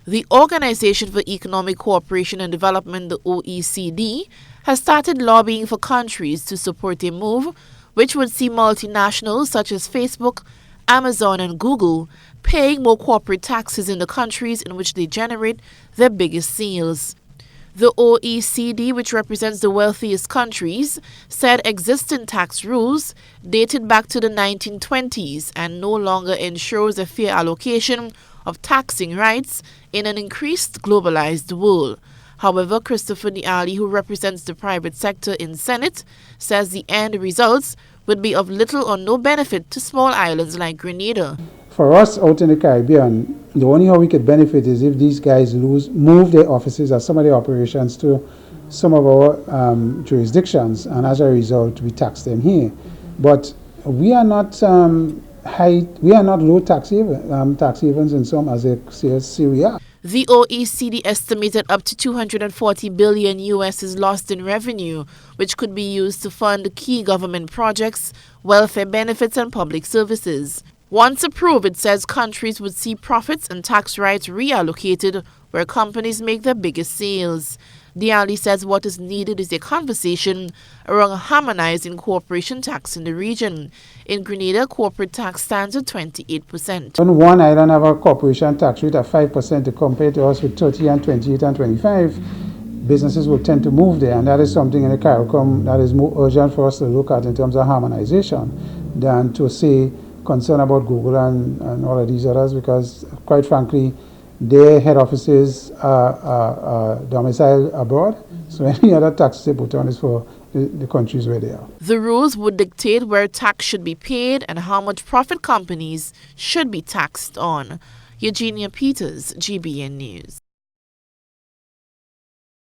The Organization for Economic Cooperation and Development, the OECD, has started lobbying for countries to support a move which would see multinationals such as Facebook, Amazon, and Google paying more corporate taxes in the countries in which they generate their biggest sales. The OECD, which represents the wealthiest countries, said existing tax rules dated back to the 1920s and no longer ensures a fair allocation of taxing rights in an increased globalized world. However, Christopher Niali, who represents the private sector in Senate, says the end results would be of little or no benefit to small islands like Grenada. For us out in the Caribbean, the only how we could benefit is if these guys move their offices or some of their operations to some of our jurisdictions, and as a result, we tax them here. But we are not we are not low tax havens in some, as they say, Syria. The OECD estimated up to $240 billion is lost in revenue, which could be used to fund key government projects, welfare benefits, and public services. Once approved, it says countries would see profits and tax rights reallocated where companies make their biggest sales. Diali says what is needed is a conversation around harmonizing corporation tax in the region. In Grenada, corporate tax stands at 28%. On one island have a corporation tax rate of 5% to compare to us with 30 and 28 and 25. Businesses will tend to move there, and that is something in the CARICOM that is more urgent for us to look at in terms of harmonization than to say concern about Google and all of these others, because quite frankly their head offices are domiciled abroad, so any other tax they put on is for the countries where they are. The rules would dictate where tax should be paid and how much profit companies should be taxed on. Eugenia Peters, GBN News.